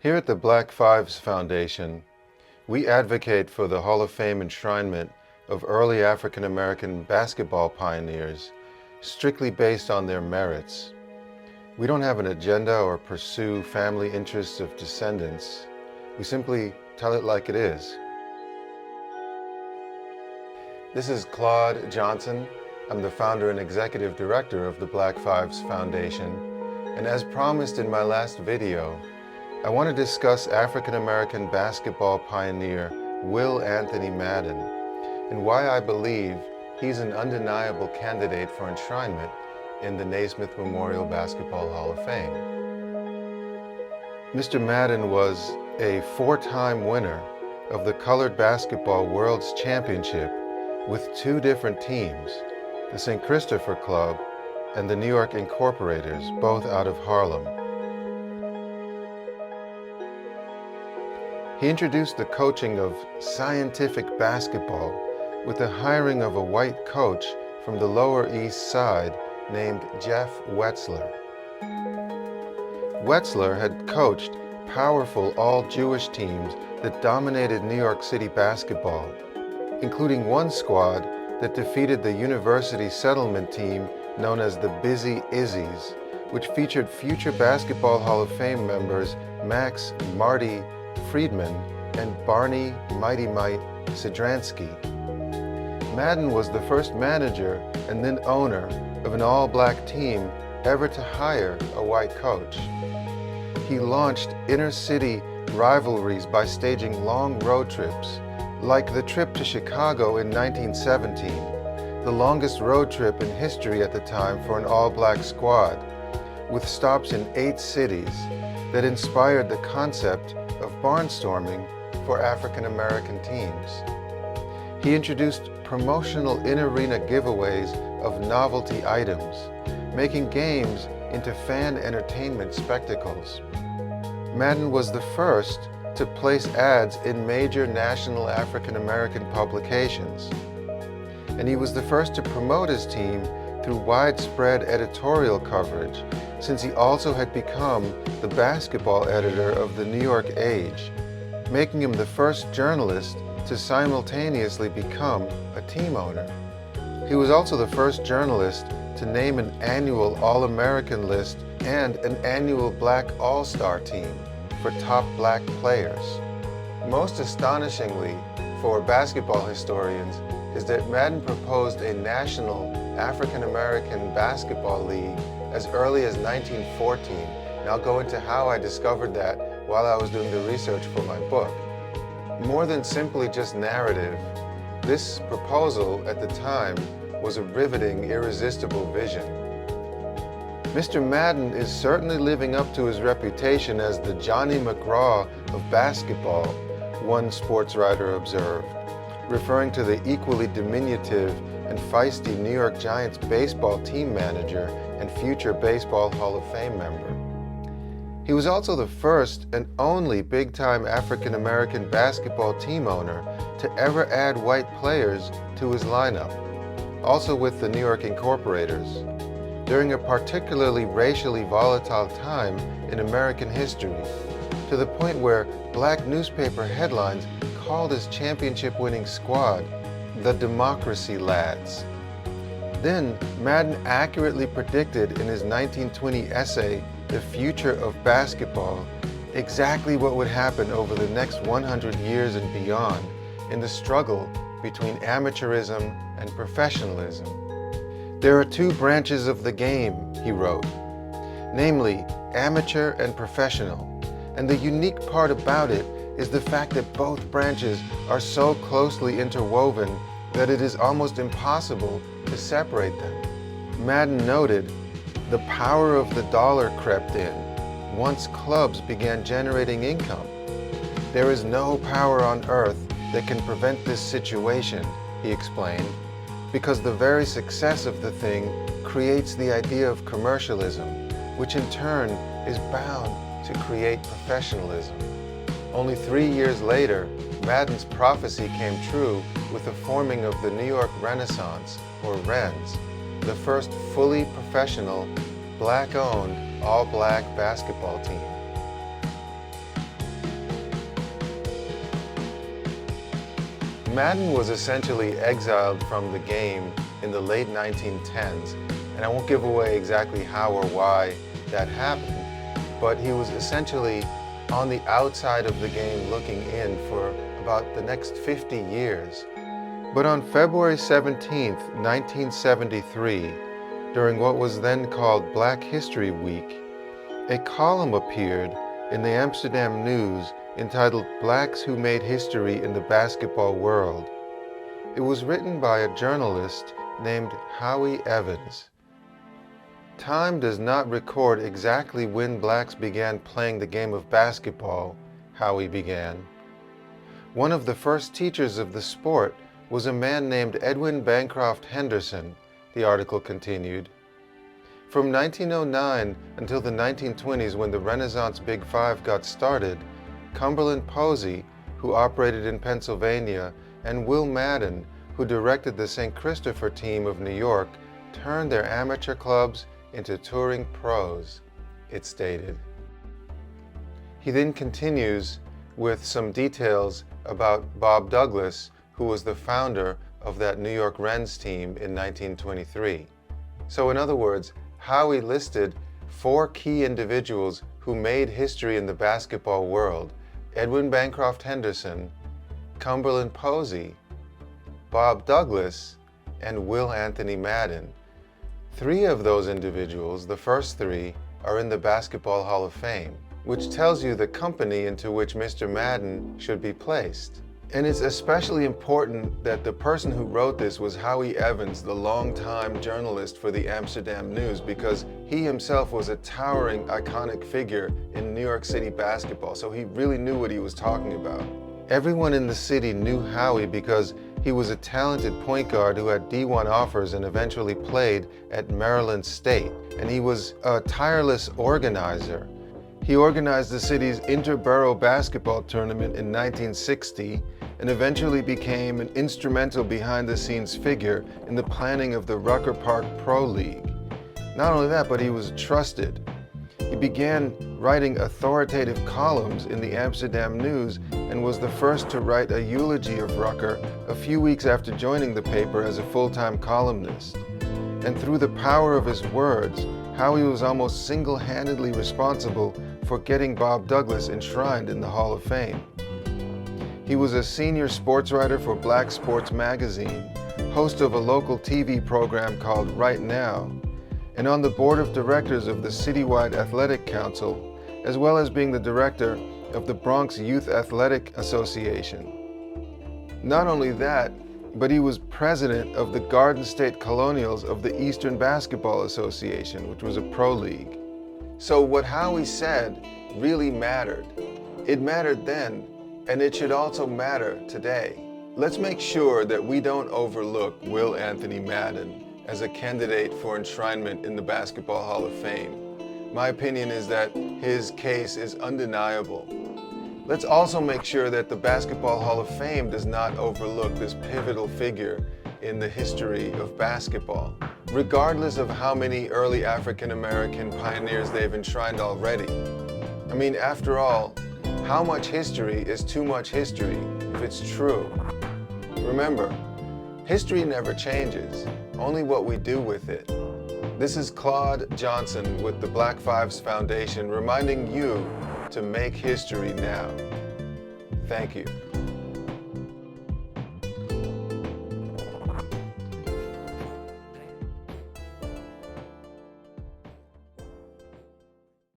Here at the Black Fives Foundation, we advocate for the Hall of Fame enshrinement of early African American basketball pioneers, strictly based on their merits. We don't have an agenda or pursue family interests of descendants. We simply tell it like it is. This is Claude Johnson. I'm the founder and executive director of the Black Fives Foundation. And as promised in my last video, I want to discuss African American basketball pioneer Will Anthony Madden and why I believe he's an undeniable candidate for enshrinement in the Naismith Memorial Basketball Hall of Fame. Mr. Madden was a four-time winner of the Colored Basketball World's Championship with two different teams, the St. Christopher Club and the New York Incorporators, both out of Harlem. He introduced the coaching of scientific basketball with the hiring of a white coach from the Lower East Side named Jeff Wetzler. Wetzler had coached powerful all-Jewish teams that dominated New York City basketball, including one squad that defeated the university settlement team known as the Busy Izzies, which featured future Basketball Hall of Fame members Max Marty Friedman and Barney Mighty Mite Sidransky. Madden was the first manager and then owner of an all-black team ever to hire a white coach. He launched inner-city rivalries by staging long road trips, like the trip to Chicago in 1917, the longest road trip in history at the time for an all-black squad, with stops in 8 cities that inspired the concept of barnstorming for African American teams. He introduced promotional in-arena giveaways of novelty items, making games into fan entertainment spectacles. Madden was the first to place ads in major national African American publications, and he was the first to promote his team through widespread editorial coverage, since he also had become the basketball editor of the New York Age, making him the first journalist to simultaneously become a team owner. He was also the first journalist to name an annual All-American list and an annual Black All-Star team for top black players. Most astonishingly for basketball historians is that Madden proposed a national African American basketball league as early as 1914, and I'll go into how I discovered that while I was doing the research for my book. More than simply just narrative, this proposal at the time was a riveting, irresistible vision. Mr. Madden is certainly living up to his reputation as the Johnny McGraw of basketball, one sports writer observed, referring to the equally diminutive and feisty New York Giants baseball team manager and future Baseball Hall of Fame member. He was also the first and only big-time African American basketball team owner to ever add white players to his lineup, also with the New York Incorporators, during a particularly racially volatile time in American history, to the point where black newspaper headlines called his championship-winning squad the Democracy Lads. Then, Madden accurately predicted in his 1920 essay, The Future of Basketball, exactly what would happen over the next 100 years and beyond in the struggle between amateurism and professionalism. There are two branches of the game, he wrote, namely amateur and professional, and the unique part about it is the fact that both branches are so closely interwoven that it is almost impossible to separate them. Madden noted, the power of the dollar crept in once clubs began generating income. There is no power on earth that can prevent this situation, he explained, because the very success of the thing creates the idea of commercialism, which in turn is bound to create professionalism. Only 3 years later, Madden's prophecy came true with the forming of the New York Renaissance, or Rens, the first fully professional, black-owned, all-black basketball team. Madden was essentially exiled from the game in the late 1910s, and I won't give away exactly how or why that happened, but he was essentially on the outside of the game looking in for about the next 50 years. But on February 17, 1973, during what was then called Black History Week, a column appeared in the Amsterdam News entitled "Blacks Who Made History in the Basketball World." It was written by a journalist named Howie Evans. Time does not record exactly when blacks began playing the game of basketball, Howie began. One of the first teachers of the sport was a man named Edwin Bancroft Henderson, the article continued. From 1909 until the 1920s, when the Renaissance Big Five got started, Cumberland Posey, who operated in Pennsylvania, and Will Madden, who directed the St. Christopher team of New York, turned their amateur clubs into touring pros, it stated. He then continues with some details about Bob Douglas, who was the founder of that New York Rens team in 1923. So in other words, Howie listed 4 key individuals who made history in the basketball world: Edwin Bancroft Henderson, Cumberland Posey, Bob Douglas, and Will Anthony Madden. 3 of those individuals, the first 3, are in the Basketball Hall of Fame, which tells you the company into which Mr. Madden should be placed. And it's especially important that the person who wrote this was Howie Evans, the longtime journalist for the Amsterdam News, because he himself was a towering, iconic figure in New York City basketball, so he really knew what he was talking about. Everyone in the city knew Howie because he was a talented point guard who had D1 offers and eventually played at Maryland State, and he was a tireless organizer. He organized the city's interborough basketball tournament in 1960 and eventually became an instrumental behind-the-scenes figure in the planning of the Rucker Park Pro League. Not only that, but he was trusted. He began writing authoritative columns in the Amsterdam News and was the first to write a eulogy of Rucker a few weeks after joining the paper as a full-time columnist. And through the power of his words, Howie was almost single-handedly responsible for getting Bob Douglas enshrined in the Hall of Fame. He was a senior sports writer for Black Sports Magazine, host of a local TV program called Right Now, and on the board of directors of the Citywide Athletic Council, as well as being the director of the Bronx Youth Athletic Association. Not only that, but he was president of the Garden State Colonials of the Eastern Basketball Association, which was a pro league. So what Howie said really mattered. It mattered then, and it should also matter today. Let's make sure that we don't overlook Will Anthony Madden as a candidate for enshrinement in the Basketball Hall of Fame. My opinion is that his case is undeniable. Let's also make sure that the Basketball Hall of Fame does not overlook this pivotal figure in the history of basketball, regardless of how many early African American pioneers they've enshrined already. I mean, after all, how much history is too much history if it's true? Remember, history never changes, only what we do with it. This is Claude Johnson with the Black Fives Foundation reminding you to make history now. Thank you.